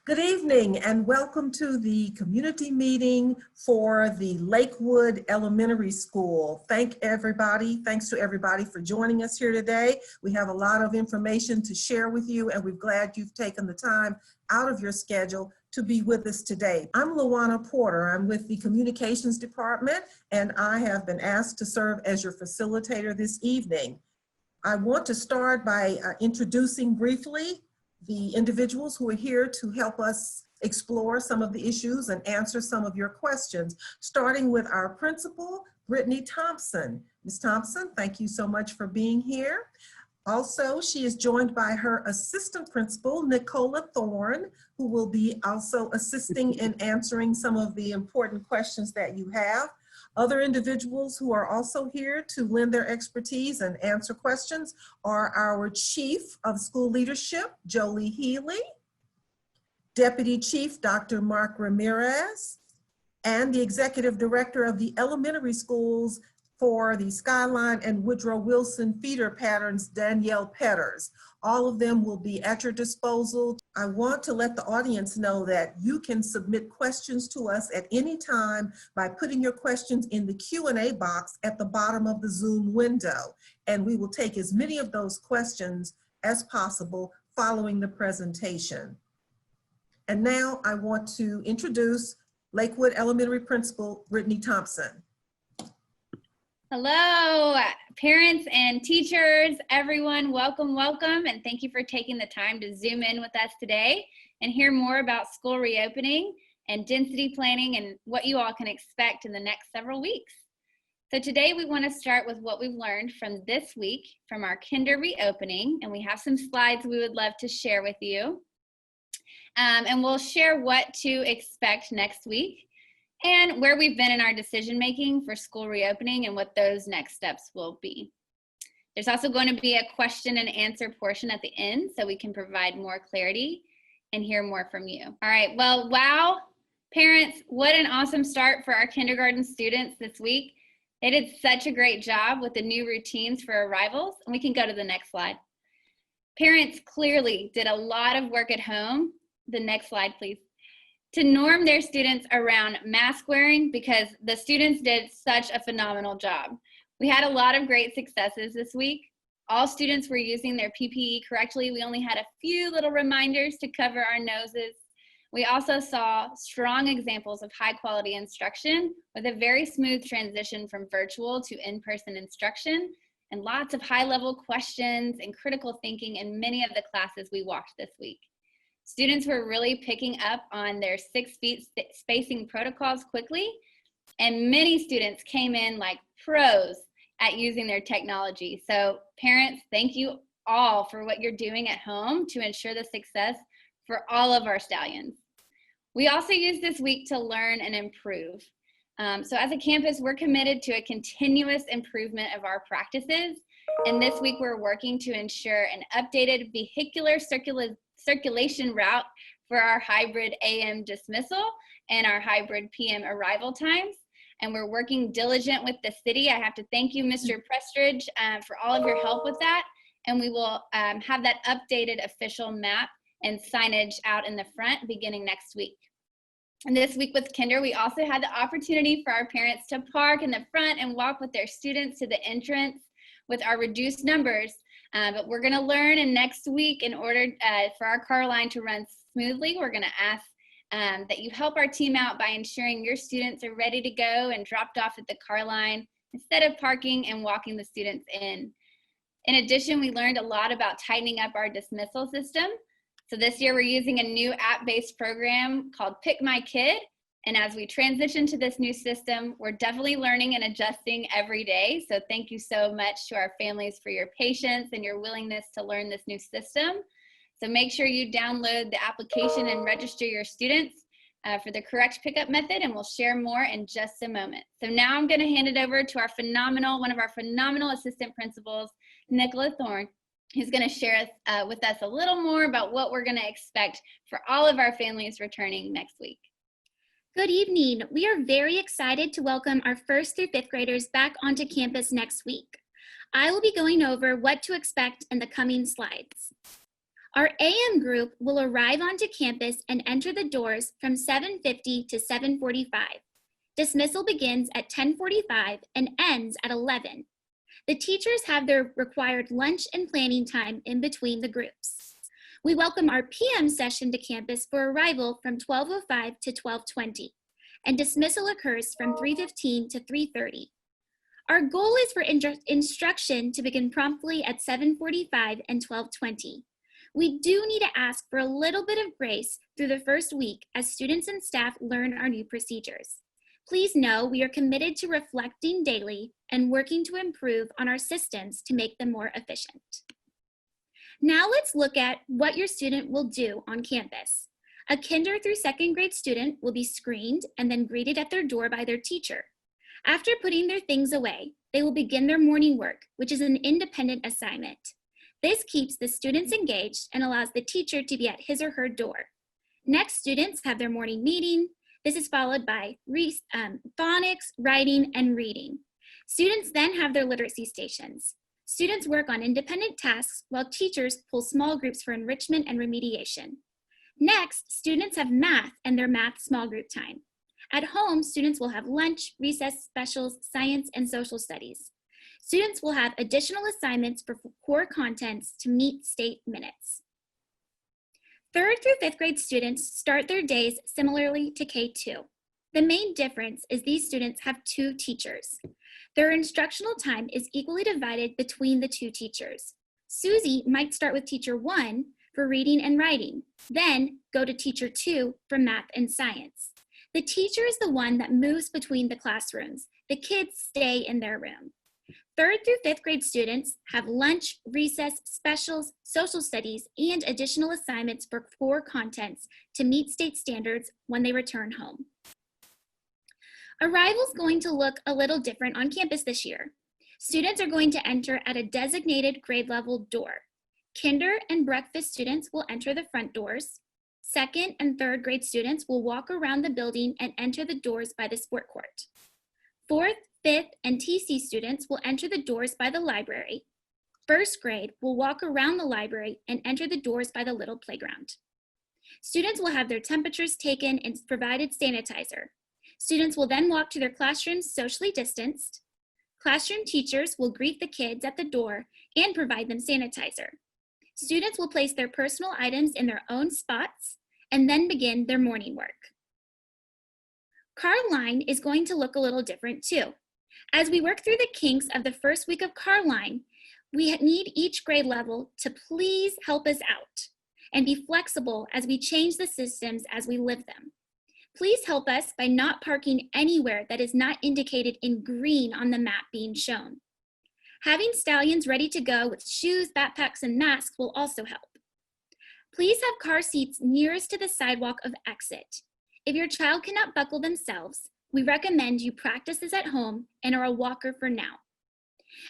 Good evening and welcome to the community meeting for the Lakewood Elementary School. Thanks to everybody for joining us here today. We have a lot of information to share with you and we're glad you've taken the time out of your schedule to be with us today. I'm Lawana Porter. I'm with the Communications Department and I have been asked to serve as your facilitator this evening. I want to start by introducing briefly the individuals who are here to help us explore some of the issues and answer some of your questions, starting with our principal, Brittany Thompson. Ms. Thompson, thank you so much for being here. Also, she is joined by her assistant principal, Nicola Thorne, who will be also assisting in answering some of the important questions that you have. Other individuals who are also here to lend their expertise and answer questions are our Chief of School Leadership, Jolie Healy, Deputy Chief, Dr. Mark Ramirez, and the Executive Director of the Elementary Schools for the Skyline and Woodrow Wilson feeder patterns, Danielle Petters. All of them will be at your disposal. I want to let the audience know that you can submit questions to us at any time by putting your questions in the Q&A box at the bottom of the Zoom window. And we will take as many of those questions as possible following the presentation. And now I want to introduce Lakewood Elementary Principal, Brittany Thompson. Hello, parents and teachers, everyone, welcome, and thank you for taking the time to Zoom in with us today and hear more about school reopening and density planning and what you all can expect in the next several weeks. So today we want to start with what we've learned from this week from our kinder reopening, and we have some slides we would love to share with you. And we'll share what to expect next week, and where we've been in our decision making for school reopening and what those next steps will be. There's also going to be a question and answer portion at the end so we can provide more clarity and hear more from you. All right, well, wow, parents, what an awesome start for our kindergarten students this week. They did such a great job with the new routines for arrivals, and we can go to the next slide. Parents clearly did a lot of work at home. The next slide, please. To norm their students around mask wearing because the students did such a phenomenal job. We had a lot of great successes this week. All students were using their PPE correctly. We only had a few little reminders to cover our noses. We also saw strong examples of high quality instruction with a very smooth transition from virtual to in-person instruction and lots of high level questions and critical thinking in many of the classes we walked this week. Students were really picking up on their 6 feet spacing protocols quickly, and many students came in like pros at using their technology. So parents, thank you all for what you're doing at home to ensure the success for all of our stallions. We also used this week to learn and improve. So as a campus, we're committed to a continuous improvement of our practices. And this week we're working to ensure an updated vehicular circulation route for our hybrid AM dismissal and our hybrid PM arrival times. And we're working diligent with the city. I have to thank you, Mr. Prestridge, for all of your help with that. And we will have that updated official map and signage out in the front beginning next week. And this week with Kinder, we also had the opportunity for our parents to park in the front and walk with their students to the entrance with our reduced numbers. But we're going to learn, and next week, in order for our Carline to run smoothly, we're going to ask that you help our team out by ensuring your students are ready to go and dropped off at the Carline instead of parking and walking the students in. In addition, we learned a lot about tightening up our dismissal system. So this year we're using a new app-based program called Pick My Kid. And as we transition to this new system, we're definitely learning and adjusting every day. So thank you so much to our families for your patience and your willingness to learn this new system. So make sure you download the application and register your students for the correct pickup method, and we'll share more in just a moment. So now I'm gonna hand it over to one of our phenomenal assistant principals, Nicola Thorne, who's gonna share with us a little more about what we're gonna expect for all of our families returning next week. Good evening. We are very excited to welcome our 1st through 5th graders back onto campus next week. I will be going over what to expect in the coming slides. Our AM group will arrive onto campus and enter the doors from 7:50 to 7:45. Dismissal begins at 10:45 and ends at 11. The teachers have their required lunch and planning time in between the groups. We welcome our PM session to campus for arrival from 12:05 to 12:20, and dismissal occurs from 3:15 to 3:30. Our goal is for instruction to begin promptly at 7:45 and 12:20. We do need to ask for a little bit of grace through the first week as students and staff learn our new procedures. Please know we are committed to reflecting daily and working to improve on our systems to make them more efficient. Now let's look at what your student will do on campus. A kinder through second grade student will be screened and then greeted at their door by their teacher. After putting their things away, they will begin their morning work, which is an independent assignment. This keeps the students engaged and allows the teacher to be at his or her door. Next, students have their morning meeting. This is followed by phonics, writing, and reading. Students then have their literacy stations. Students work on independent tasks while teachers pull small groups for enrichment and remediation. Next, students have math and their math small group time. At home, students will have lunch, recess, specials, science, and social studies. Students will have additional assignments for core contents to meet state minutes. Third through fifth grade students start their days similarly to K2. The main difference is these students have two teachers. Their instructional time is equally divided between the two teachers. Susie might start with teacher 1 for reading and writing, then go to teacher 2 for math and science. The teacher is the one that moves between the classrooms. The kids stay in their room. Third through fifth grade students have lunch, recess, specials, social studies, and additional assignments for core contents to meet state standards when they return home. Arrival is going to look a little different on campus this year. Students are going to enter at a designated grade level door. Kinder and breakfast students will enter the front doors. Second and third grade students will walk around the building and enter the doors by the sport court. Fourth, fifth, and TC students will enter the doors by the library. First grade will walk around the library and enter the doors by the little playground. Students will have their temperatures taken and provided sanitizer. Students will then walk to their classrooms socially distanced. Classroom teachers will greet the kids at the door and provide them sanitizer. Students will place their personal items in their own spots and then begin their morning work. Carline is going to look a little different too. As we work through the kinks of the first week of Carline, we need each grade level to please help us out and be flexible as we change the systems as we live them. Please help us by not parking anywhere that is not indicated in green on the map being shown. Having stallions ready to go with shoes, backpacks, and masks will also help. Please have car seats nearest to the sidewalk of exit. If your child cannot buckle themselves, we recommend you practice this at home and are a walker for now.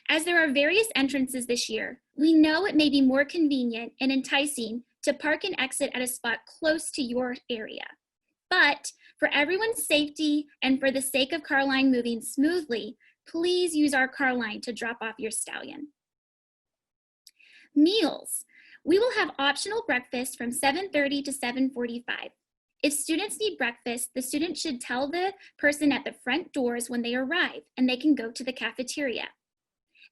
As there are various entrances this year, we know it may be more convenient and enticing to park and exit at a spot close to your area. But for everyone's safety and for the sake of Carline moving smoothly, please use our Carline to drop off your stallion. Meals. We will have optional breakfast from 7:30 to 7:45. If students need breakfast, the student should tell the person at the front doors when they arrive, and they can go to the cafeteria.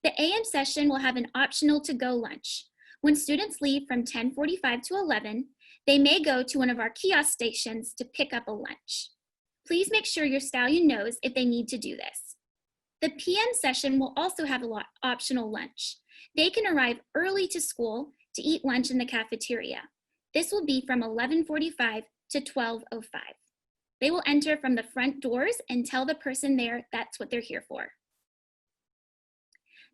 The AM session will have an optional to-go lunch. When students leave from 10:45 to 11, they may go to one of our kiosk stations to pick up a lunch. Please make sure your stallion knows if they need to do this. The PM session will also have an optional lunch. They can arrive early to school to eat lunch in the cafeteria. This will be from 11:45 to 12:05. They will enter from the front doors and tell the person there that's what they're here for.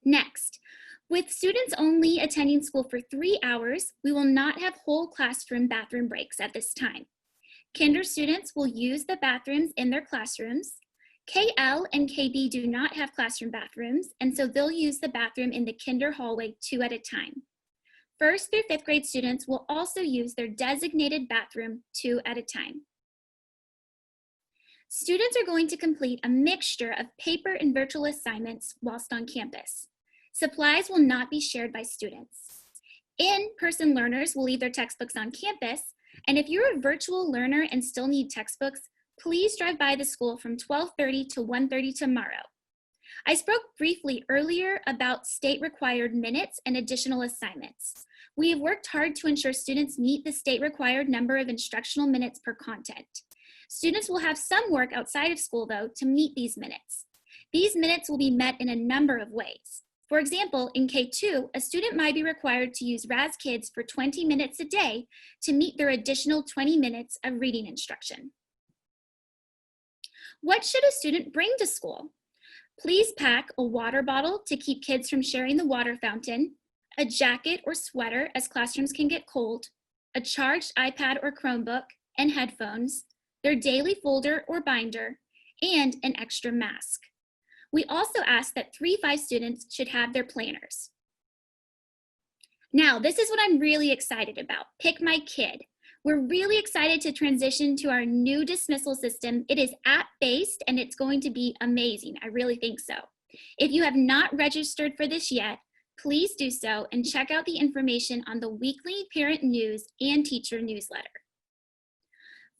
Next, with students only attending school for 3 hours, we will not have whole classroom bathroom breaks at this time. Kinder students will use the bathrooms in their classrooms. KL and KB do not have classroom bathrooms, and so they'll use the bathroom in the kinder hallway 2 at a time. First through fifth grade students will also use their designated bathroom 2 at a time. Students are going to complete a mixture of paper and virtual assignments whilst on campus. Supplies will not be shared by students. In-person learners will leave their textbooks on campus, and if you're a virtual learner and still need textbooks, please drive by the school from 12:30 to 1:30 tomorrow. I spoke briefly earlier about state-required minutes and additional assignments. We have worked hard to ensure students meet the state-required number of instructional minutes per content. Students will have some work outside of school, though, to meet these minutes. These minutes will be met in a number of ways. For example, in K2, a student might be required to use Raz Kids for 20 minutes a day to meet their additional 20 minutes of reading instruction. What should a student bring to school? Please pack a water bottle to keep kids from sharing the water fountain, a jacket or sweater as classrooms can get cold, a charged iPad or Chromebook, and headphones, their daily folder or binder, and an extra mask. We also ask that 3-5 students should have their planners. Now, this is what I'm really excited about, Pick My Kid. We're really excited to transition to our new dismissal system. It is app-based and it's going to be amazing. I really think so. If you have not registered for this yet, please do so and check out the information on the weekly parent news and teacher newsletter.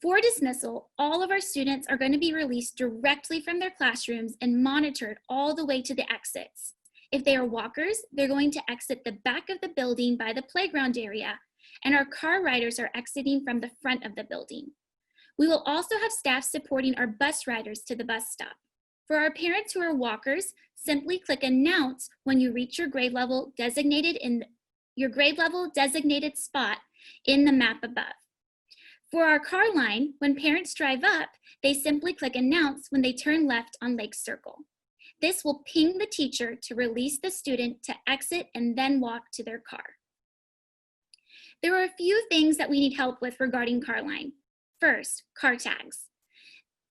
For dismissal, all of our students are going to be released directly from their classrooms and monitored all the way to the exits. If they are walkers, they're going to exit the back of the building by the playground area, and our car riders are exiting from the front of the building. We will also have staff supporting our bus riders to the bus stop. For our parents who are walkers, simply click Announce when you reach your grade level designated spot in the map above. For our Carline, when parents drive up, they simply click Announce when they turn left on Lake Circle. This will ping the teacher to release the student to exit and then walk to their car. There are a few things that we need help with regarding Carline. First, car tags.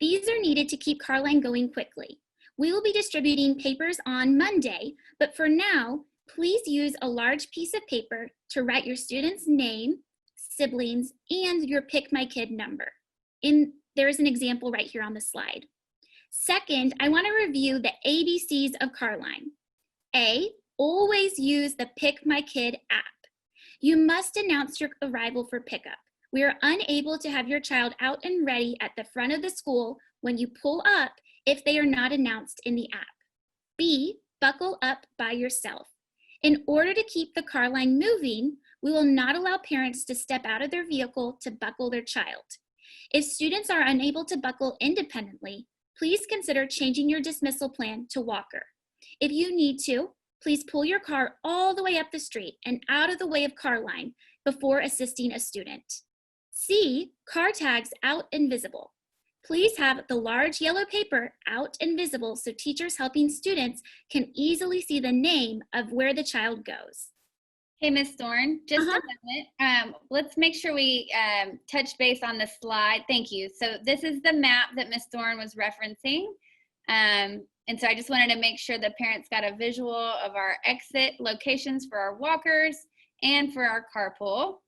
These are needed to keep Carline going quickly. We will be distributing papers on Monday, but for now, please use a large piece of paper to write your student's name, siblings, and your Pick My Kid number. There is an example right here on the slide. Second, I want to review the ABCs of Carline. A, always use the Pick My Kid app. You must announce your arrival for pickup. We are unable to have your child out and ready at the front of the school when you pull up if they are not announced in the app. B, buckle up by yourself. In order to keep the car line moving, we will not allow parents to step out of their vehicle to buckle their child. If students are unable to buckle independently, please consider changing your dismissal plan to walker. If you need to, please pull your car all the way up the street and out of the way of car line before assisting a student. C, car tags out and visible. Please have the large yellow paper out and visible so teachers helping students can easily see the name of where the child goes. Hey, Ms. Thorne, just a moment. Let's make sure we touch base on the slide. Thank you. So this is the map that Ms. Thorne was referencing. And so I just wanted to make sure the parents got a visual of our exit locations for our walkers and for our carpool.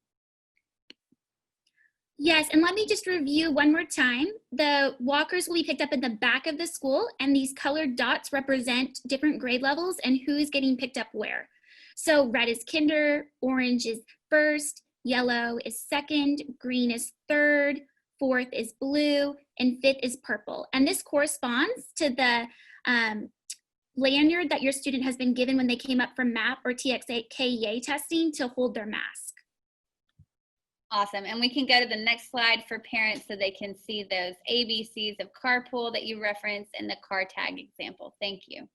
Yes, and let me just review one more time. The walkers will be picked up in the back of the school, and these colored dots represent different grade levels and who's getting picked up where. So red is kinder, orange is first, yellow is second, green is third, fourth is blue, and fifth is purple. And this corresponds to the lanyard that your student has been given when they came up from MAP or TXKEA testing to hold their mask. Awesome. And we can go to the next slide for parents so they can see those ABCs of carpool that you referenced in the car tag example. Thank you.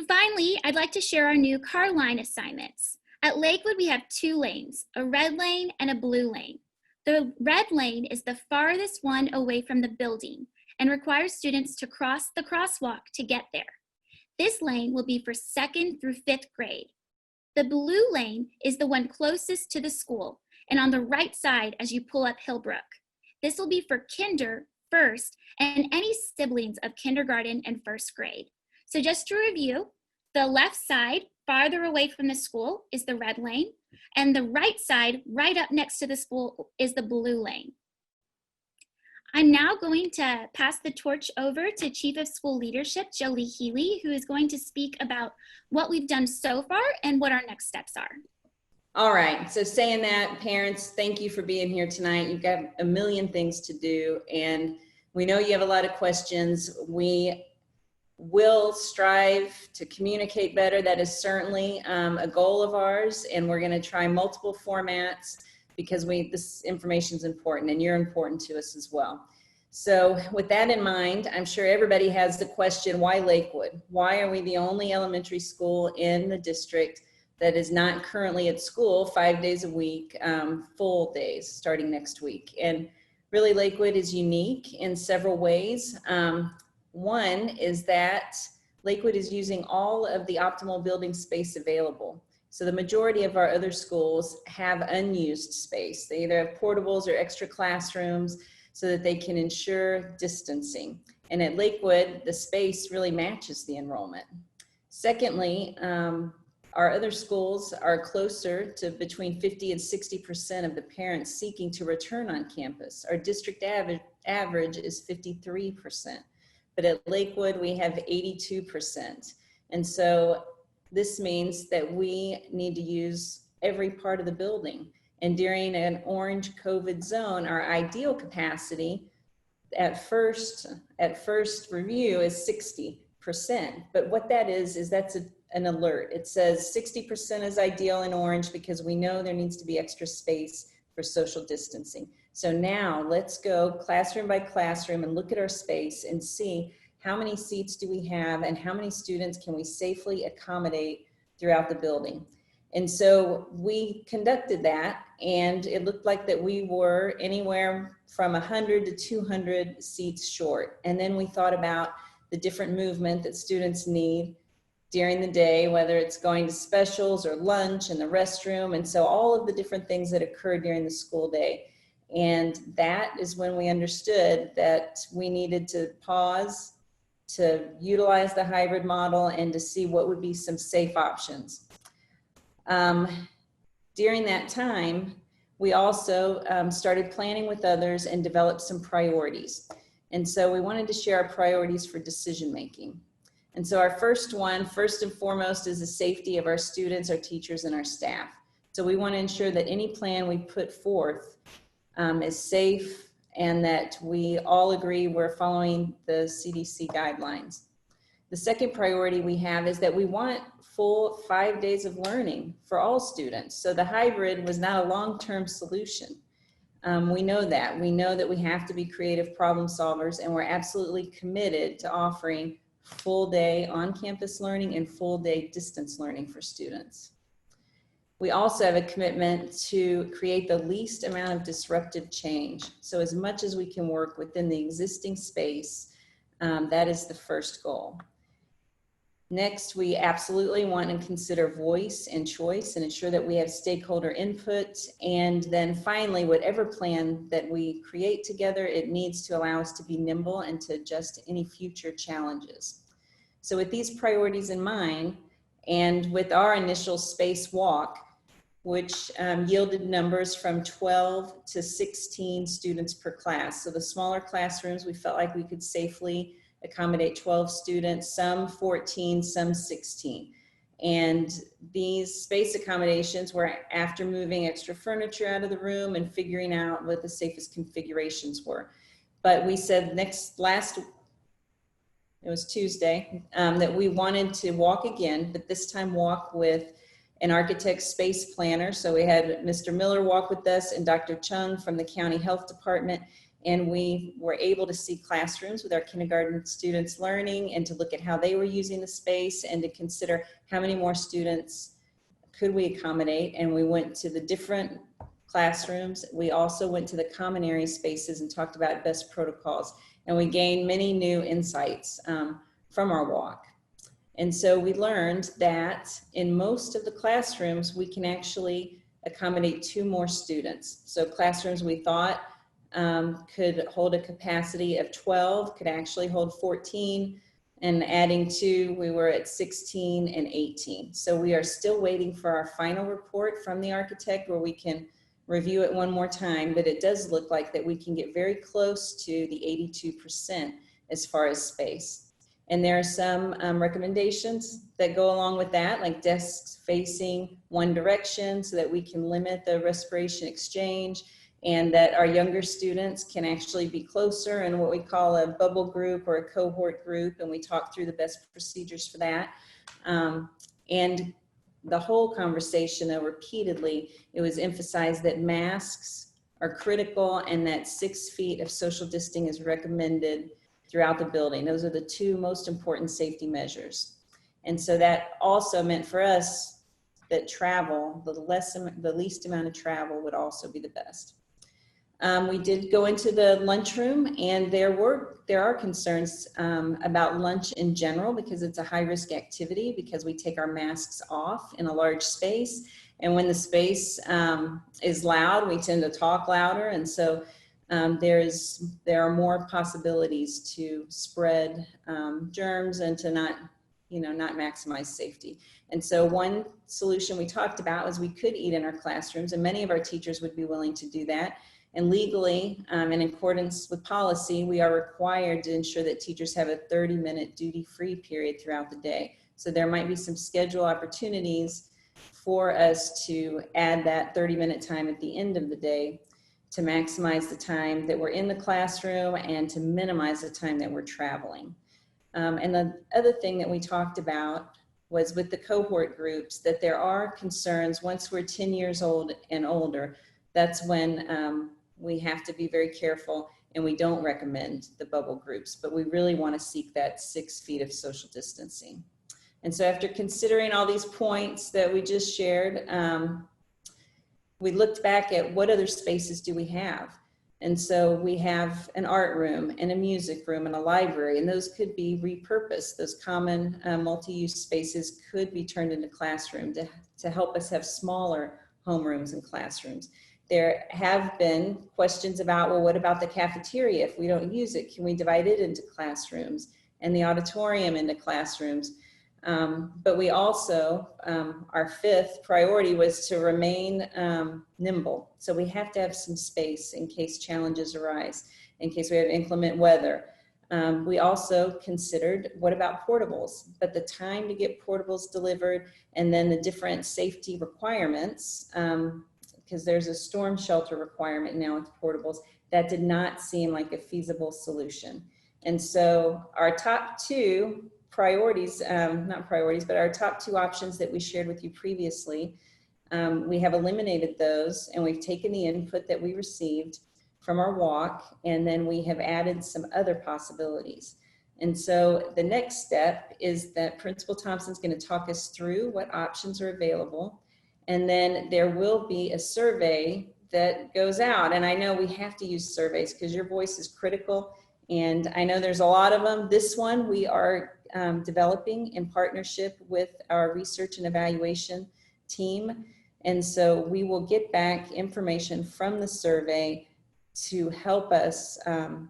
Finally, I'd like to share our new car line assignments. At Lakewood, we have 2 lanes, a red lane and a blue lane. The red lane is the farthest one away from the building and requires students to cross the crosswalk to get there. This lane will be for 2nd through 5th grade. The blue lane is the one closest to the school and on the right side as you pull up Hillbrook. This will be for kinder, first, and any siblings of kindergarten and 1st grade. So just to review, the left side, farther away from the school, is the red lane, and the right side, right up next to the school, is the blue lane. I'm now going to pass the torch over to Chief of School Leadership, Jolie Healy, who is going to speak about what we've done so far and what our next steps are. All right, so saying that, parents, thank you for being here tonight. You've got a million things to do, and we know you have a lot of questions. We will strive to communicate better. That is certainly a goal of ours, and we're going to try multiple formats because this information is important, and you're important to us as well. So with that in mind, I'm sure everybody has the question, why Lakewood? Why are we the only elementary school in the district that is not currently at school 5 days a week, full days starting next week? And really, Lakewood is unique in several ways. One is that Lakewood is using all of the optimal building space available. So the majority of our other schools have unused space. They either have portables or extra classrooms so that they can ensure distancing. And at Lakewood, the space really matches the enrollment. Secondly, our other schools are closer to between 50 and 60% of the parents seeking to return on campus. Our district average is 53%, but at Lakewood we have 82%. And so this means that we need to use every part of the building. And during an orange COVID zone, our ideal capacity at first review is 60%. But what that is that's an alert. It says 60% is ideal in orange because we know there needs to be extra space for social distancing. So now let's go classroom by classroom and look at our space and see how many seats do we have and how many students can we safely accommodate throughout the building. And so we conducted that, and it looked like that we were anywhere from 100 to 200 seats short. And then we thought about the different movement that students need during the day, whether it's going to specials or lunch and the restroom. And so all of the different things that occur during the school day. And that is when we understood that we needed to pause, to utilize the hybrid model, and to see what would be some safe options. During that time, we also started planning with others and developed some priorities. And so we wanted to share our priorities for decision making. And so our first and foremost, is the safety of our students, our teachers, and our staff. So we want to ensure that any plan we put forth is safe and that we all agree we're following the CDC guidelines. The second priority we have is that we want full 5 days of learning for all students. So the hybrid was not a long-term solution. We know that. We know that we have to be creative problem solvers, and we're absolutely committed to offering full day on-campus learning and full day distance learning for students. We also have a commitment to create the least amount of disruptive change. So as much as we can work within the existing space, that is the first goal. Next, we absolutely want to consider voice and choice and ensure that we have stakeholder input. And then finally, whatever plan that we create together, it needs to allow us to be nimble and to adjust to any future challenges. So with these priorities in mind, and with our initial space walk, which yielded numbers from 12 to 16 students per class. So the smaller classrooms, we felt like we could safely accommodate 12 students, some 14, some 16. And these space accommodations were after moving extra furniture out of the room and figuring out what the safest configurations were. But we said it was Tuesday, that we wanted to walk again, but this time walk with an architect space planner. So we had Mr. Miller walk with us and Dr. Chung from the county health department. And we were able to see classrooms with our kindergarten students learning and to look at how they were using the space and to consider how many more students could we accommodate. And we went to the different classrooms. We also went to the common area spaces and talked about best protocols. And we gained many new insights from our walk. And so we learned that in most of the classrooms, we can actually accommodate 2 more students. So classrooms we thought could hold a capacity of 12, could actually hold 14, and adding 2, we were at 16 and 18. So we are still waiting for our final report from the architect where we can review it one more time, but it does look like that we can get very close to the 82% as far as space. And there are some recommendations that go along with that, like desks facing one direction so that we can limit the respiration exchange, and that our younger students can actually be closer in what we call a bubble group or a cohort group, and we talk through the best procedures for that. And the whole conversation, though, repeatedly, it was emphasized that masks are critical and that 6 feet of social distancing is recommended throughout the building. Those are the two most important safety measures. And so that also meant for us that travel, the least amount of travel would also be the best. We did go into the lunchroom, and there are concerns about lunch in general, because it's a high-risk activity, because we take our masks off in a large space, and when the space is loud, we tend to talk louder, and so there are more possibilities to spread germs and to not maximize safety. And so one solution we talked about was we could eat in our classrooms, and many of our teachers would be willing to do that. And legally, in accordance with policy, we are required to ensure that teachers have a 30-minute duty-free period throughout the day. So there might be some schedule opportunities for us to add that 30-minute time at the end of the day to maximize the time that we're in the classroom and to minimize the time that we're traveling. And the other thing that we talked about was with the cohort groups, that there are concerns once we're 10 years old and older. That's when we have to be very careful, and we don't recommend the bubble groups, but we really want to seek that 6 feet of social distancing. And so after considering all these points that we just shared, we looked back at what other spaces do we have. And so we have an art room and a music room and a library, and those could be repurposed. Those common multi-use spaces could be turned into classroom to help us have smaller homerooms and classrooms. There have been questions about, well, what about the cafeteria? If we don't use it, can we divide it into classrooms and the auditorium into classrooms? But we also, our fifth priority was to remain nimble. So we have to have some space in case challenges arise, in case we have inclement weather. We also considered, what about portables? But the time to get portables delivered, and then the different safety requirements, because there's a storm shelter requirement now with portables, that did not seem like a feasible solution. And so our top two priorities, not priorities, but our top two options that we shared with you previously, we have eliminated those, and we've taken the input that we received from our walk, and then we have added some other possibilities. And so the next step is that Principal Thompson's going to talk us through what options are available. And then there will be a survey that goes out. And I know we have to use surveys because your voice is critical. And I know there's a lot of them. This one we are developing in partnership with our research and evaluation team. And so we will get back information from the survey to help us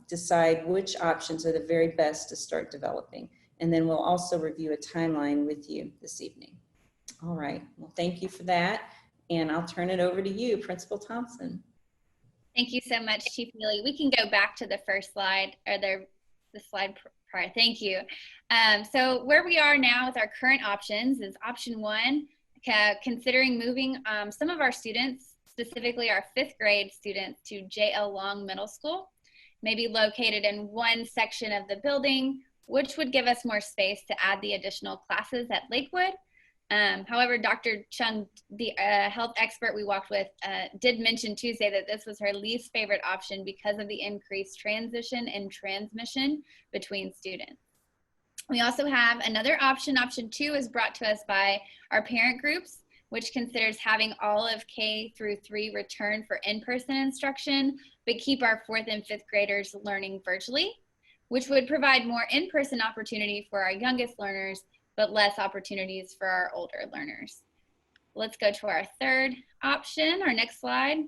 decide which options are the very best to start developing. And then we'll also review a timeline with you this evening. All right, well, thank you for that. And I'll turn it over to you, Principal Thompson. Thank you so much, Chief Neely. We can go back to the first slide, or the slide prior. Thank you. So where we are now with our current options is option one, considering moving some of our students, specifically our 5th grade students, to J.L. Long Middle School, maybe located in one section of the building, which would give us more space to add the additional classes at Lakewood. However, Dr. Chung, the health expert we walked with, did mention Tuesday that this was her least favorite option because of the increased transition and transmission between students. We also have another option. Option 2 is brought to us by our parent groups, which considers having all of K through 3 return for in-person instruction, but keep our 4th and 5th graders learning virtually, which would provide more in-person opportunity for our youngest learners, but less opportunities for our older learners. Let's go to our third option, our next slide.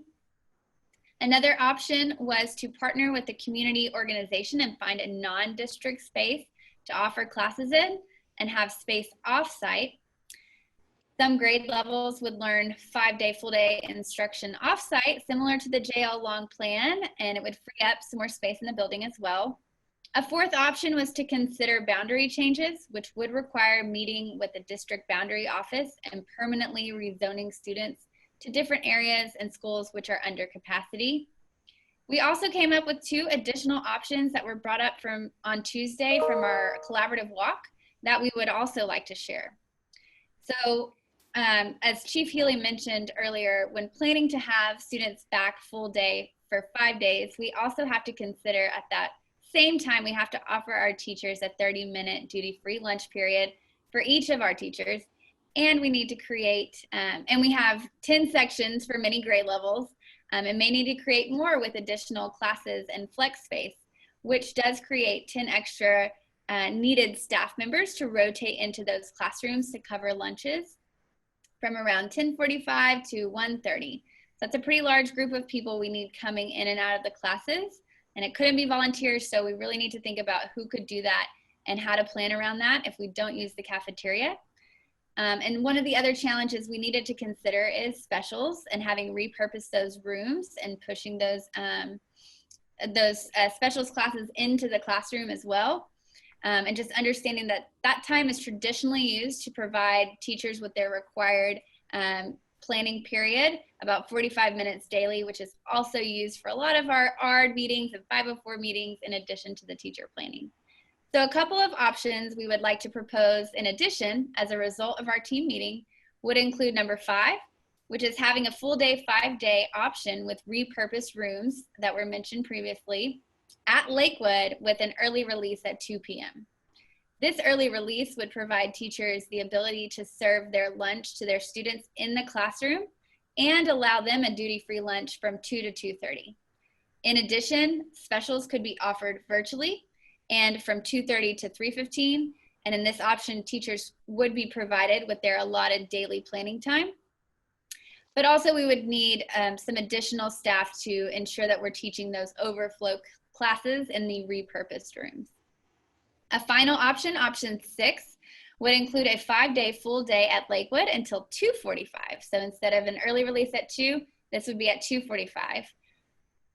Another option was to partner with a community organization and find a non-district space to offer classes in and have space off-site. Some grade levels would learn 5-day full day instruction offsite, similar to the JL Long plan, and it would free up some more space in the building as well. A fourth option was to consider boundary changes, which would require meeting with the district boundary office and permanently rezoning students to different areas and schools which are under capacity. We also came up with 2 additional options that were brought up on Tuesday from our collaborative walk that we would also like to share. So as Chief Healy mentioned earlier, when planning to have students back full day for 5 days, we also have to consider at that same time, we have to offer our teachers a 30-minute duty-free lunch period for each of our teachers. And we need to create, and we have 10 sections for many grade levels, and may need to create more with additional classes and flex space, which does create 10 extra needed staff members to rotate into those classrooms to cover lunches from around 10:45 to 1:30. So that's a pretty large group of people we need coming in and out of the classes, and it couldn't be volunteers, so we really need to think about who could do that and how to plan around that if we don't use the cafeteria. And one of the other challenges we needed to consider is specials and having repurposed those rooms and pushing those specials classes into the classroom as well. And just understanding that that time is traditionally used to provide teachers with their required planning period, about 45 minutes daily, which is also used for a lot of our ARD meetings and 504 meetings in addition to the teacher planning. So a couple of options we would like to propose in addition as a result of our team meeting would include number 5, which is having a full day 5-day option with repurposed rooms that were mentioned previously at Lakewood with an early release at 2 p.m. This early release would provide teachers the ability to serve their lunch to their students in the classroom and allow them a duty-free lunch from 2 to 2:30. In addition, specials could be offered virtually and from 2:30 to 3:15. And in this option, teachers would be provided with their allotted daily planning time. But also we would need some additional staff to ensure that we're teaching those overflow classes in the repurposed rooms. A final option, option 6, would include a 5-day full day at Lakewood until 2:45. So instead of an early release at 2, this would be at 2:45.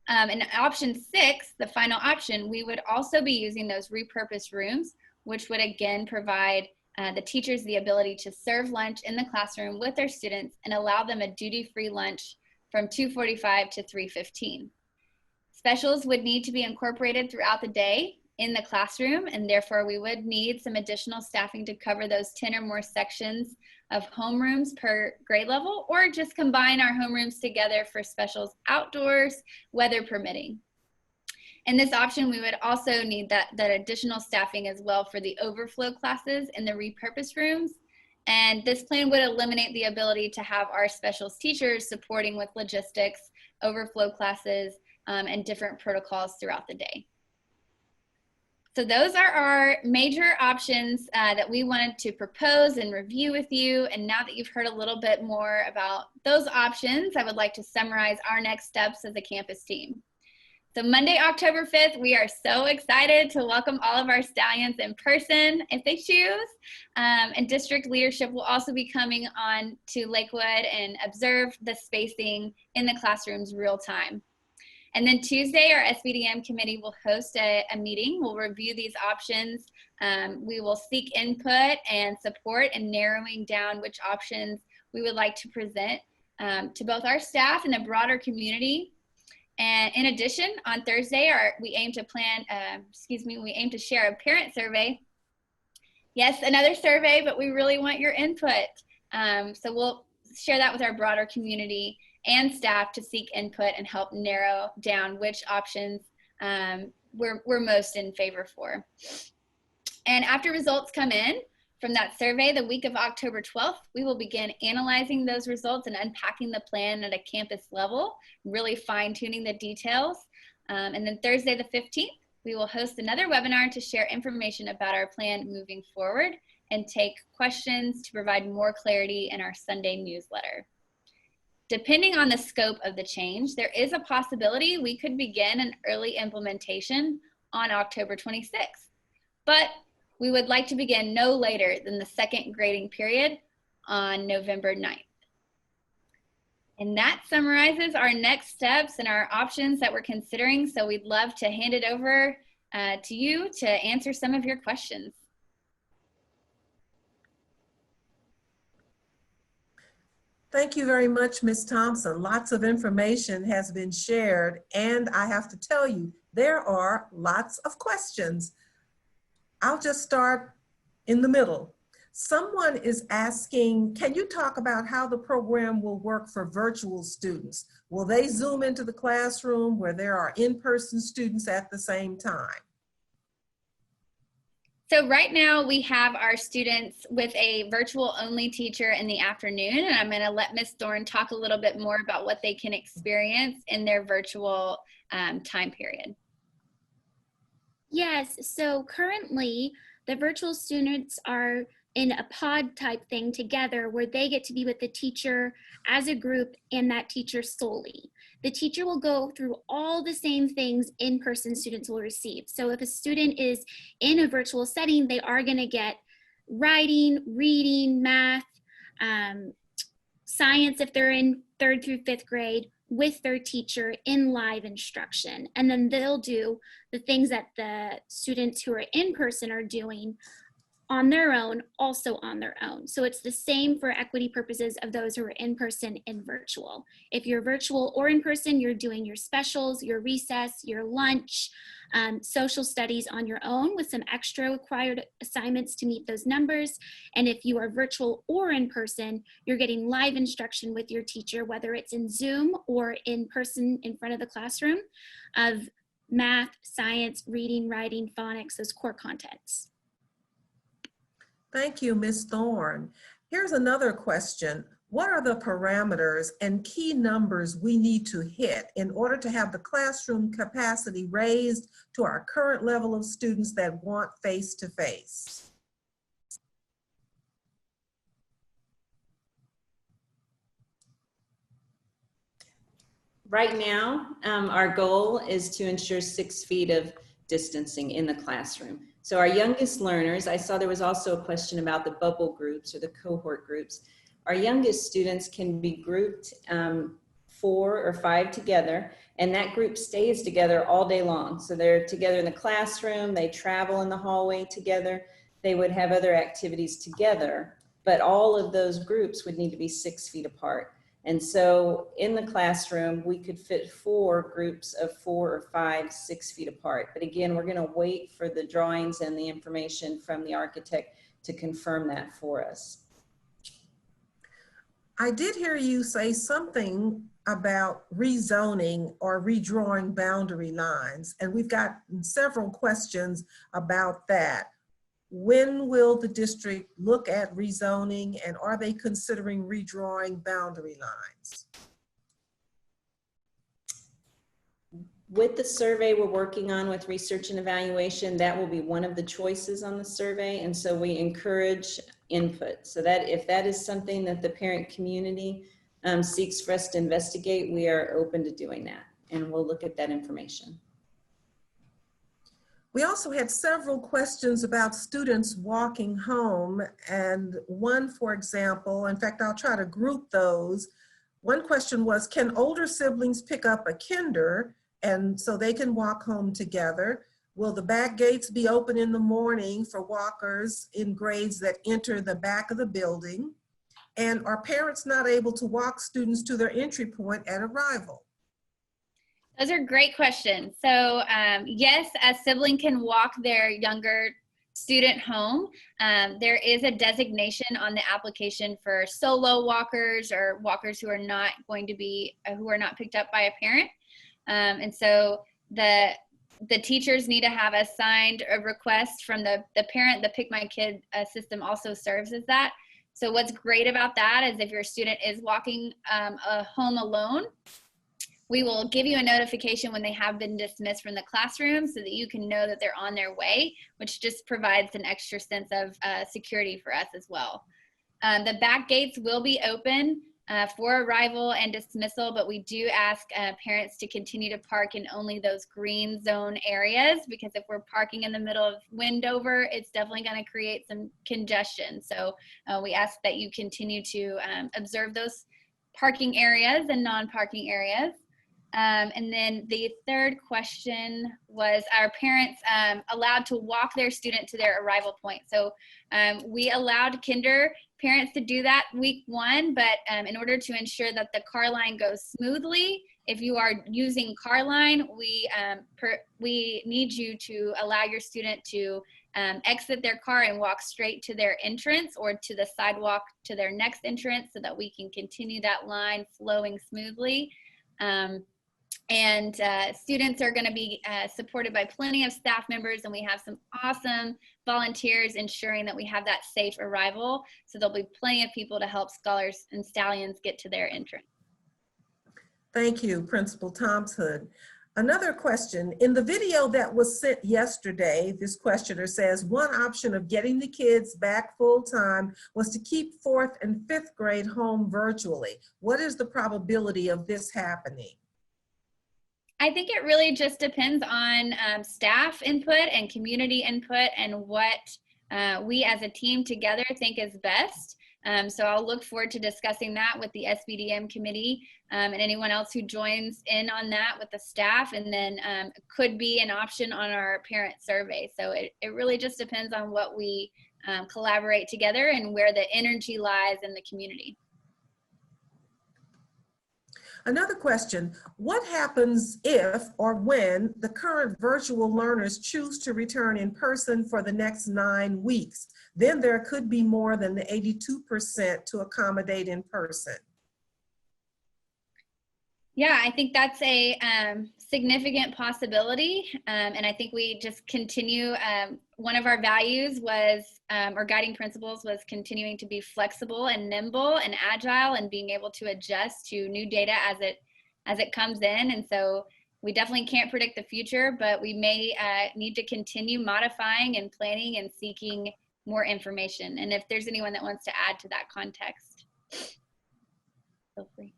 And option 6, the final option, we would also be using those repurposed rooms, which would again provide the teachers the ability to serve lunch in the classroom with their students and allow them a duty-free lunch from 2:45 to 3:15. Specials would need to be incorporated throughout the day in the classroom, and therefore we would need some additional staffing to cover those 10 or more sections of homerooms per grade level, or just combine our homerooms together for specials outdoors, weather permitting. In this option, we would also need that additional staffing as well for the overflow classes in the repurposed rooms. And this plan would eliminate the ability to have our specials teachers supporting with logistics, overflow classes, and different protocols throughout the day. So those are our major options that we wanted to propose and review with you. And now that you've heard a little bit more about those options, I would like to summarize our next steps as a campus team. So Monday, October 5th, we are so excited to welcome all of our stallions in person if they choose. And district leadership will also be coming on to Lakewood and observe the spacing in the classrooms real time. And then Tuesday, our SBDM committee will host a meeting. We'll review these options. We will seek input and support in narrowing down which options we would like to present to both our staff and the broader community. And in addition, on Thursday, we aim to share a parent survey. Yes, another survey, but we really want your input. So we'll share that with our broader community and staff to seek input and help narrow down which options we're most in favor for. And after results come in from that survey, the week of October 12th, we will begin analyzing those results and unpacking the plan at a campus level, really fine-tuning the details. And then Thursday the 15th, we will host another webinar to share information about our plan moving forward and take questions to provide more clarity in our Sunday newsletter. Depending on the scope of the change, there is a possibility we could begin an early implementation on October 26th, but we would like to begin no later than the second grading period on November 9th. And that summarizes our next steps and our options that we're considering. So we'd love to hand it over to you to answer some of your questions. Thank you very much, Ms. Thompson. Lots of information has been shared, and I have to tell you, there are lots of questions. I'll just start in the middle. Someone is asking, can you talk about how the program will work for virtual students? Will they Zoom into the classroom where there are in-person students at the same time? So right now we have our students with a virtual only teacher in the afternoon, and I'm going to let Ms. Thorne talk a little bit more about what they can experience in their virtual time period. Yes, so currently the virtual students are in a pod type thing together where they get to be with the teacher as a group and that teacher solely. The teacher will go through all the same things in-person students will receive. So if a student is in a virtual setting, they are going to get writing, reading, math, science if they're in 3rd through 5th grade with their teacher in live instruction. And then they'll do the things that the students who are in person are doing on their own, also on their own. So it's the same for equity purposes of those who are in person and virtual. If you're virtual or in person, you're doing your specials, your recess, your lunch, social studies on your own with some extra required assignments to meet those numbers. And if you are virtual or in person, you're getting live instruction with your teacher, whether it's in Zoom or in person in front of the classroom, of math, science, reading, writing, phonics, those core contents. Thank you, Ms. Thorne. Here's another question. What are the parameters and key numbers we need to hit in order to have the classroom capacity raised to our current level of students that want face-to-face? Right now, our goal is to ensure 6 feet of distancing in the classroom. So our youngest learners, I saw there was also a question about the bubble groups or the cohort groups. Our youngest students can be grouped 4 or 5 together, and that group stays together all day long. So they're together in the classroom, they travel in the hallway together, they would have other activities together, but all of those groups would need to be 6 feet apart. And so in the classroom, we could fit 4 groups of 4 or 5, 6 feet apart. But again, we're going to wait for the drawings and the information from the architect to confirm that for us. I did hear you say something about rezoning or redrawing boundary lines, and we've got several questions about that. When will the district look at rezoning, and are they considering redrawing boundary lines? With the survey we're working on with research and evaluation, that will be one of the choices on the survey. And so we encourage input. So that if that is something that the parent community seeks for us to investigate, we are open to doing that. And we'll look at that information. We also had several questions about students walking home, and one, for example, in fact, I'll try to group those. One question was, can older siblings pick up a kinder and so they can walk home together? Will the back gates be open in the morning for walkers in grades that enter the back of the building? And are parents not able to walk students to their entry point at arrival? Those are great questions. So yes, a sibling can walk their younger student home. There is a designation on the application for solo walkers or walkers who are not going to be, who are not picked up by a parent. And so the teachers need to have a signed request from the parent. The Pick My Kid system also serves as that. So what's great about that is if your student is walking home alone, we will give you a notification when they have been dismissed from the classroom so that you can know that they're on their way, which just provides an extra sense of security for us as well. The back gates will be open for arrival and dismissal, but we do ask parents to continue to park in only those green zone areas, because if we're parking in the middle of Wendover, it's definitely going to create some congestion. So we ask that you continue to observe those parking areas and non-parking areas. And then the third question was, are parents allowed to walk their student to their arrival point? So we allowed kinder parents to do that week 1, but in order to ensure that the Carline goes smoothly, if you are using Carline, we need you to allow your student to exit their car and walk straight to their entrance or to the sidewalk to their next entrance, so that we can continue that line flowing smoothly. And students are going to be supported by plenty of staff members, and we have some awesome volunteers ensuring that we have that safe arrival. So there'll be plenty of people to help scholars and stallions get to their entrance. Thank you, Principal Thompson. Another question, in the video that was sent yesterday, this questioner says one option of getting the kids back full-time was to keep 4th and 5th grade home virtually. What is the probability of this happening? I think it really just depends on staff input and community input and what we as a team together think is best. So I'll look forward to discussing that with the SBDM committee and anyone else who joins in on that with the staff, and then could be an option on our parent survey. So it really just depends on what we collaborate together and where the energy lies in the community. Another question, what happens if or when the current virtual learners choose to return in person for the next 9 weeks? Then there could be more than the 82% to accommodate in person. Yeah, I think that's a significant possibility. And I think we just continue, one of our values was, or guiding principles was continuing to be flexible and nimble and agile and being able to adjust to new data as it comes in. And so we definitely can't predict the future, but we may need to continue modifying and planning and seeking more information. And if there's anyone that wants to add to that context, feel free.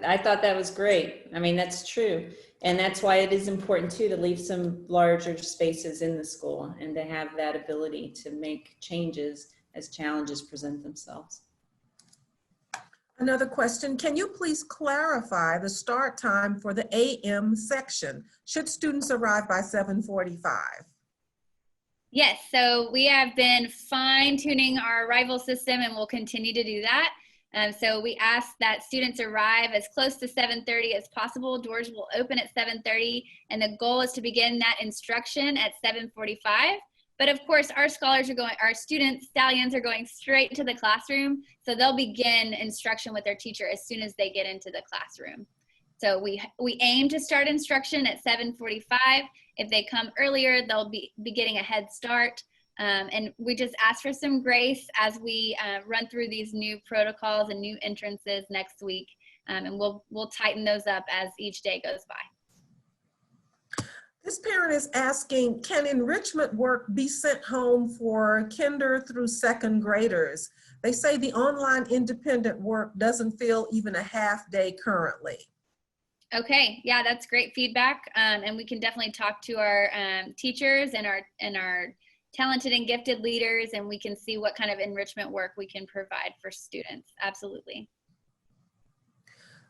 I thought that was great. I mean, that's true. And that's why it is important too to leave some larger spaces in the school and to have that ability to make changes as challenges present themselves. Another question, can you please clarify the start time for the AM section? Should students arrive by 7:45? Yes, so we have been fine-tuning our arrival system, and we'll continue to do that. So we ask that students arrive as close to 7:30 as possible. Doors will open at 7:30, and the goal is to begin that instruction at 7:45. But of course, our students, stallions, are going straight to the classroom, so they'll begin instruction with their teacher as soon as they get into the classroom. So we aim to start instruction at 7:45. If they come earlier, they'll be getting a head start. And we just ask for some grace as we run through these new protocols and new entrances next week. And we'll tighten those up as each day goes by. This parent is asking, can enrichment work be sent home for kinder through 2nd graders? They say the online independent work doesn't fill even a half day currently. Okay, yeah, that's great feedback. And we can definitely talk to our teachers and our talented and gifted leaders, and we can see what kind of enrichment work we can provide for students. Absolutely.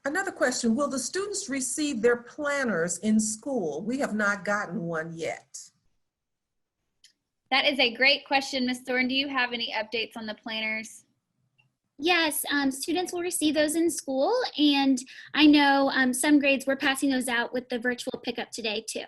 Another question, will the students receive their planners in school? We have not gotten one yet. That is a great question, Ms. Thorne. Do you have any updates on the planners? Yes, students will receive those in school, and I know some grades were passing those out with the virtual pickup today too.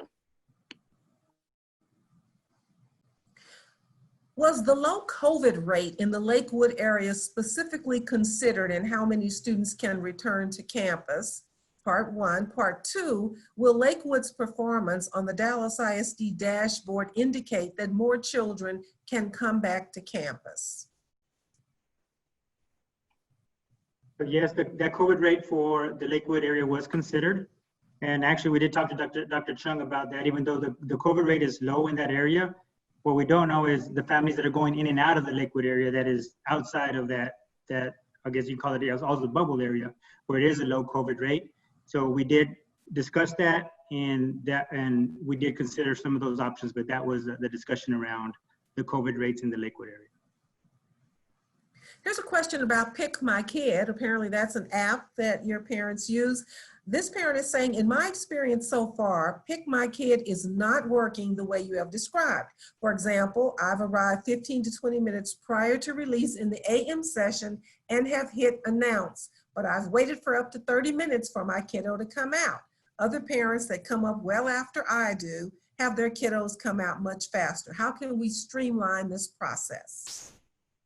Was the low COVID rate in the Lakewood area specifically considered in how many students can return to campus? Part 1. Part 2, will Lakewood's performance on the Dallas ISD dashboard indicate that more children can come back to campus? Yes, that COVID rate for the Lakewood area was considered. And actually we did talk to Dr. Chung about that. Even though the COVID rate is low in that area, What we don't know is the families that are going in and out of the Lakewood area that is outside of that, I guess you call it also the bubble area, where it is a low COVID rate. So we did discuss that, and we did consider some of those options, but that was the discussion around the COVID rates in the Lakewood area. Here's a question about Pick My Kid. Apparently that's an app that your parents use. This parent is saying, in my experience so far, Pick My Kid is not working the way you have described. For example, I've arrived 15 to 20 minutes prior to release in the AM session and have hit announce, but I've waited for up to 30 minutes for my kiddo to come out. Other parents that come up well after I do have their kiddos come out much faster. How can we streamline this process?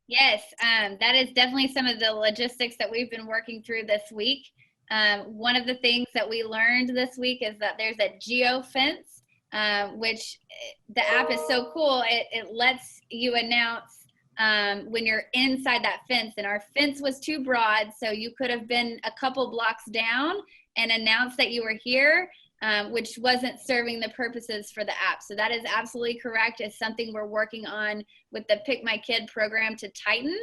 Yes, that is definitely some of the logistics that we've been working through this week. One of the things that we learned this week is that there's a geo fence, which the app is so cool. It lets you announce when you're inside that fence, and our fence was too broad, so you could have been a couple blocks down and announced that you were here, which wasn't serving the purposes for the app. So that is absolutely correct. It's something we're working on with the Pick My Kid program to tighten.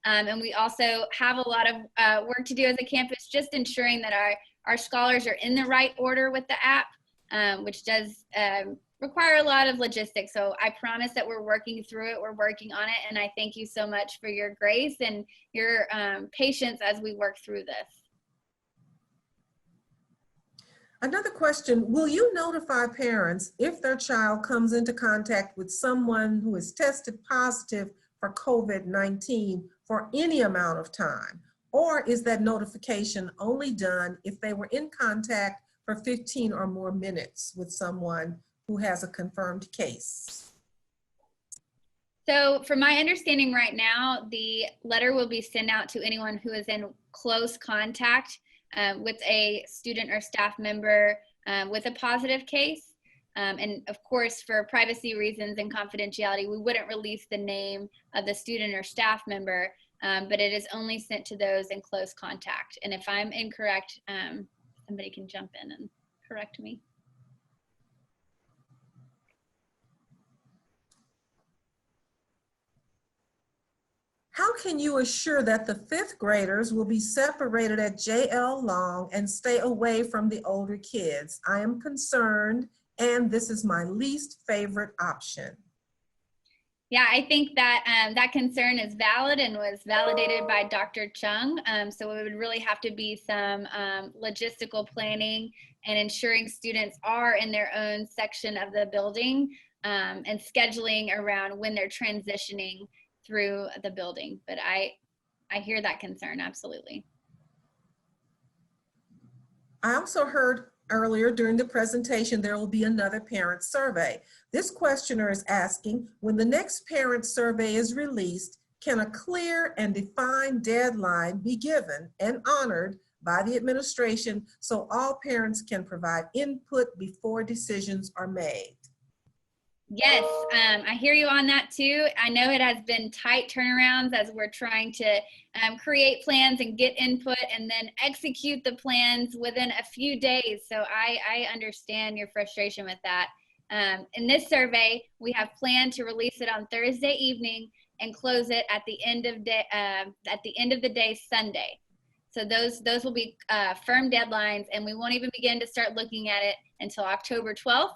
And we also have a lot of work to do as a campus, just ensuring that our scholars are in the right order with the app, which does require a lot of logistics. So I promise that we're working through it, we're working on it, and I thank you so much for your grace and your patience as we work through this. Another question, will you notify parents if their child comes into contact with someone who is tested positive for COVID-19 for any amount of time? Or is that notification only done if they were in contact for 15 or more minutes with someone who has a confirmed case? So from my understanding right now, the letter will be sent out to anyone who is in close contact with a student or staff member with a positive case. And of course, for privacy reasons and confidentiality, we wouldn't release the name of the student or staff member, but it is only sent to those in close contact. And if I'm incorrect, somebody can jump in and correct me. How can you assure that the fifth graders will be separated at JL Long and stay away from the older kids? I am concerned, and this is my least favorite option. Yeah, I think that that concern is valid and was validated by Dr. Chung. So it would really have to be some logistical planning and ensuring students are in their own section of the building and scheduling around when they're transitioning through the building. But I hear that concern, absolutely. I also heard earlier during the presentation, there will be another parent survey. This questioner is asking, when the next parent survey is released, can a clear and defined deadline be given and honored by the administration so all parents can provide input before decisions are made? Yes, I hear you on that too. I know it has been tight turnarounds as we're trying to create plans and get input and then execute the plans within a few days. So I understand your frustration with that. In this survey, we have planned to release it on Thursday evening and close it at the end of the day Sunday. So those will be firm deadlines, and we won't even begin to start looking at it until October 12th.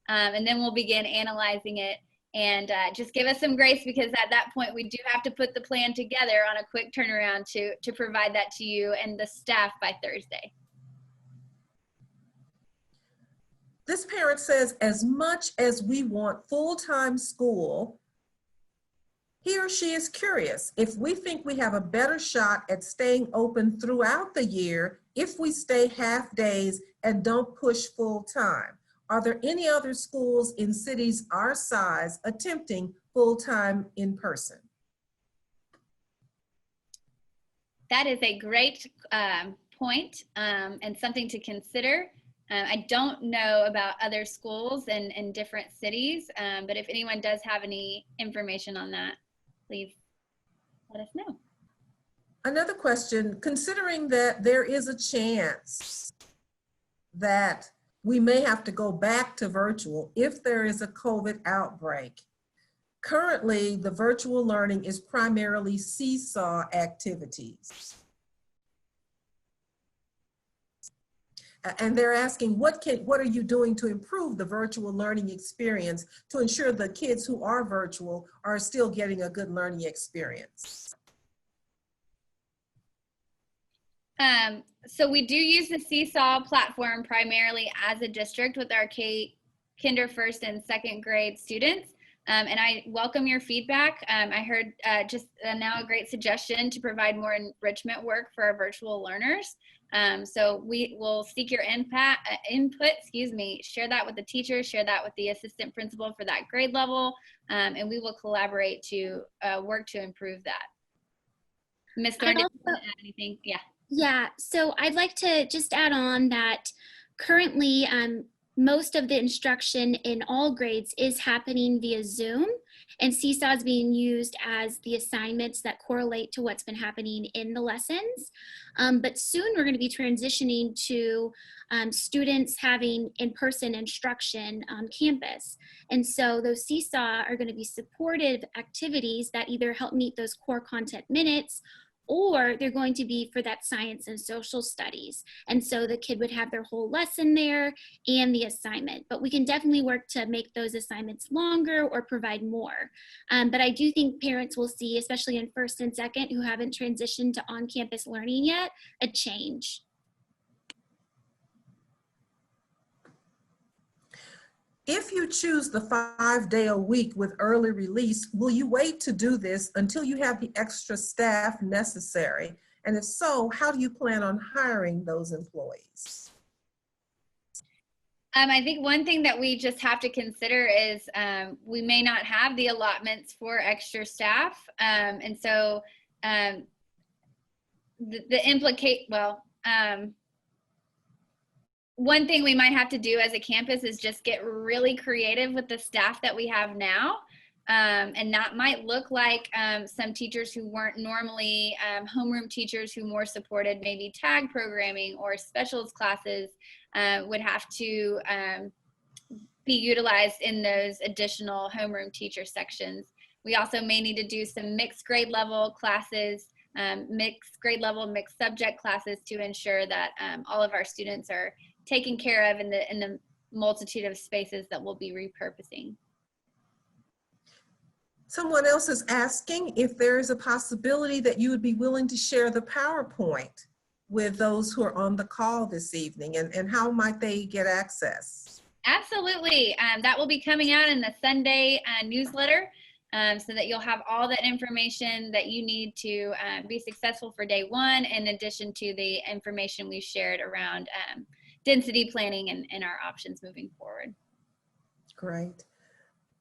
And then we'll begin analyzing it, and just give us some grace, because at that point we do have to put the plan together on a quick turnaround to provide that to you and the staff by Thursday. This parent says, as much as we want full-time school, he or she is curious if we think we have a better shot at staying open throughout the year if we stay half days and don't push full-time. Are there any other schools in cities our size attempting full-time in person? That is a great point and something to consider. I don't know about other schools in different cities, but if anyone does have any information on that, please let us know. Another question, considering that there is a chance that we may have to go back to virtual if there is a COVID outbreak, Currently, the virtual learning is primarily seesaw activities. And they're asking, what are you doing to improve the virtual learning experience to ensure the kids who are virtual are still getting a good learning experience? So we do use the Seesaw platform primarily as a district with our kinder, first and second grade students. And I welcome your feedback. I heard just now a great suggestion to provide more enrichment work for our virtual learners. So we will seek your input, share that with the teachers, share that with the assistant principal for that grade level, and we will collaborate to work to improve that. Ms. Thorne, did you want to add anything? Yeah. Yeah, so I'd like to just add on that currently most of the instruction in all grades is happening via Zoom, and Seesaw is being used as the assignments that correlate to what's been happening in the lessons. But soon we're going to be transitioning to students having in-person instruction on campus. And so those Seesaw are going to be supportive activities that either help meet those core content minutes, or they're going to be for that science and social studies. And so the kid would have their whole lesson there and the assignment, but we can definitely work to make those assignments longer or provide more. But I do think parents will see, especially in first and second who haven't transitioned to on-campus learning yet, a change. If you choose the 5-day-a-week with early release, will you wait to do this until you have the extra staff necessary? And if so, how do you plan on hiring those employees? I think one thing that we just have to consider is we may not have the allotments for extra staff. And so one thing we might have to do as a campus is just get really creative with the staff that we have now. And that might look like some teachers who weren't normally homeroom teachers who more supported maybe tag programming or specials classes would have to be utilized in those additional homeroom teacher sections. We also may need to do some mixed grade level classes, mixed grade level, mixed subject classes to ensure that all of our students are taken care of in the multitude of spaces that we'll be repurposing. Someone else is asking if there is a possibility that you would be willing to share the PowerPoint with those who are on the call this evening, and how might they get access? Absolutely. That will be coming out in the Sunday newsletter so that you'll have all that information that you need to be successful for day one, in addition to the information we've shared around density planning and our options moving forward. Great.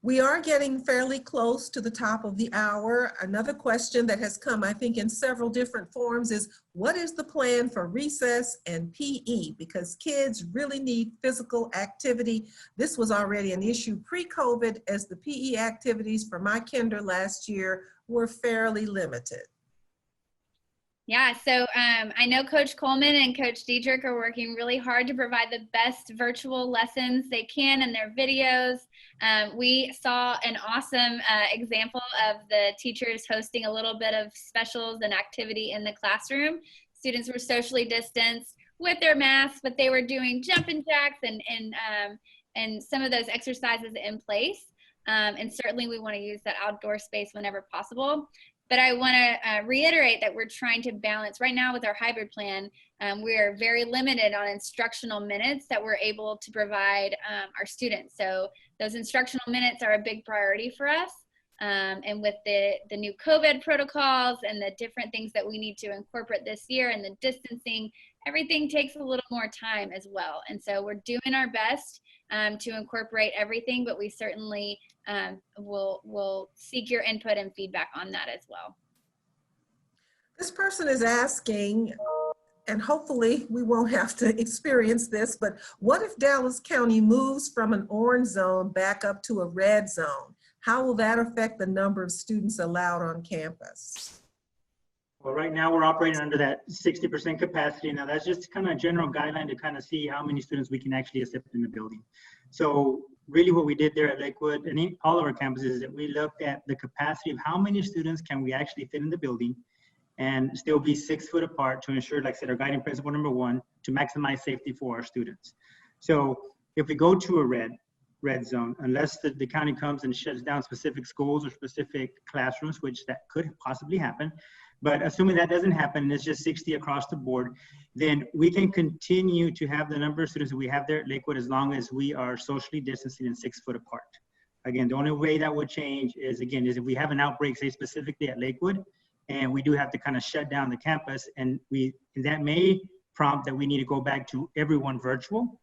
We are getting fairly close to the top of the hour. Another question that has come, I think, in several different forms is, what is the plan for recess and PE? Because kids really need physical activity. This was already an issue pre-COVID, as the PE activities for my kinder last year were fairly limited. Yeah, so I know Coach Coleman and Coach Diedrich are working really hard to provide the best virtual lessons they can in their videos. We saw an awesome example of the teachers hosting a little bit of specials and activity in the classroom. Students were socially distanced with their masks, but they were doing jumping jacks and some of those exercises in place. And certainly we want to use that outdoor space whenever possible. But I want to reiterate that we're trying to balance right now with our hybrid plan. We are very limited on instructional minutes that we're able to provide our students. So those instructional minutes are a big priority for us. And with the new COVID protocols and the different things that we need to incorporate this year and the distancing, everything takes a little more time as well. And so we're doing our best to incorporate everything, but we certainly will seek your input and feedback on that as well. This person is asking, and hopefully we won't have to experience this, but what if Dallas County moves from an orange zone back up to a red zone? How will that affect the number of students allowed on campus? Well, right now we're operating under that 60% capacity. Now that's just kind of a general guideline to kind of see how many students we can actually accept in the building. So really what we did there at Lakewood and all of our campuses is that we looked at the capacity of how many students can we actually fit in the building and still be 6 foot apart to ensure, like I said, our guiding principle number 1, to maximize safety for our students. So if we go to a red zone, unless the county comes and shuts down specific schools or specific classrooms, which that could possibly happen, but assuming that doesn't happen, and it's just 60 across the board, then we can continue to have the number of students that we have there at Lakewood as long as we are socially distancing and 6 foot apart. Again, the only way that would change is if we have an outbreak, say specifically at Lakewood, and we do have to kind of shut down the campus, and that may prompt that we need to go back to everyone virtual.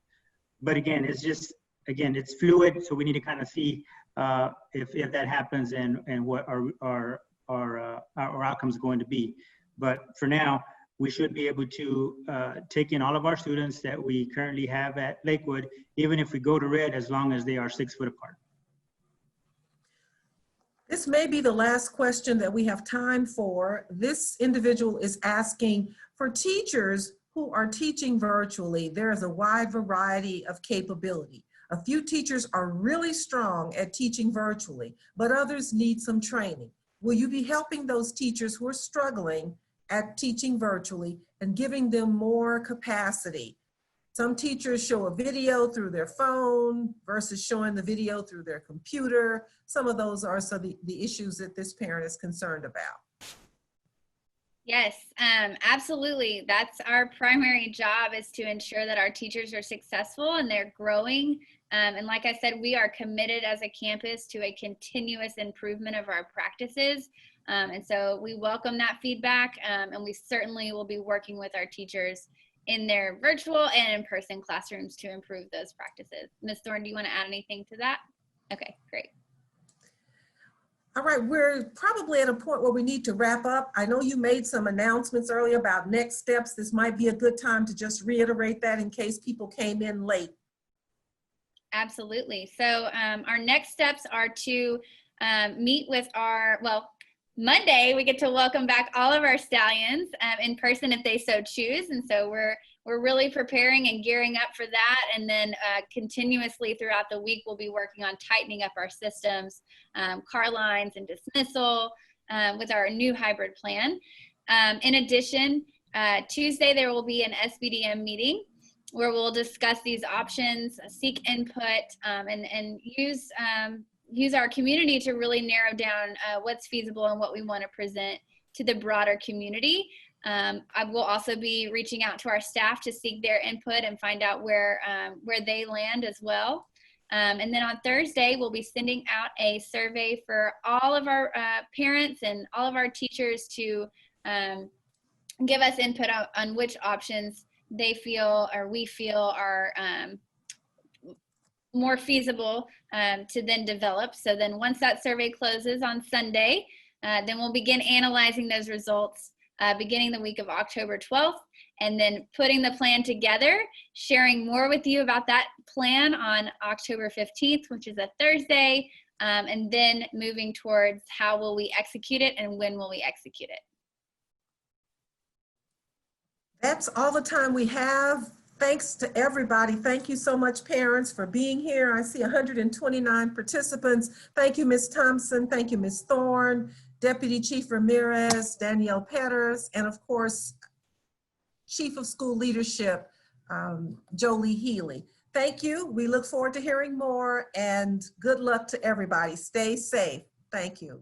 But again, it's fluid, so we need to kind of see if that happens and what our outcome is going to be. But for now, we should be able to take in all of our students that we currently have at Lakewood, even if we go to red, as long as they are 6 foot apart. This may be the last question that we have time for. This individual is asking, for teachers who are teaching virtually, there is a wide variety of capability. A few teachers are really strong at teaching virtually, but others need some training. Will you be helping those teachers who are struggling at teaching virtually and giving them more capacity? Some teachers show a video through their phone versus showing the video through their computer. Some of those are some of the issues that this parent is concerned about. Yes, absolutely. That's our primary job, is to ensure that our teachers are successful and they're growing. And like I said, we are committed as a campus to a continuous improvement of our practices. And so we welcome that feedback, and we certainly will be working with our teachers in their virtual and in-person classrooms to improve those practices. Ms. Thorne, do you want to add anything to that? Okay, great. All right, we're probably at a point where we need to wrap up. I know you made some announcements earlier about next steps. This might be a good time to just reiterate that in case people came in late. Absolutely. So our next steps are to meet with Monday, we get to welcome back all of our stallions in person if they so choose. And so we're really preparing and gearing up for that. And then continuously throughout the week, we'll be working on tightening up our systems, Carlines and dismissal with our new hybrid plan. In addition, Tuesday, there will be an SBDM meeting where we'll discuss these options, seek input, and use our community to really narrow down what's feasible and what we want to present to the broader community. I will also be reaching out to our staff to seek their input and find out where they land as well. And then on Thursday, we'll be sending out a survey for all of our parents and all of our teachers to give us input on which options they feel or we feel are more feasible to then develop. So then once that survey closes on Sunday, then we'll begin analyzing those results beginning the week of October 12th, and then putting the plan together, sharing more with you about that plan on October 15th, which is a Thursday, and then moving towards how will we execute it and when will we execute it. That's all the time we have. Thanks to everybody. Thank you so much, parents, for being here. I see 129 participants. Thank you, Ms. Thompson. Thank you, Ms. Thorne, Deputy Chief Ramirez, Danielle Petters, and of course, Chief of School Leadership, Jolie Healy. Thank you. We look forward to hearing more, and good luck to everybody. Stay safe. Thank you.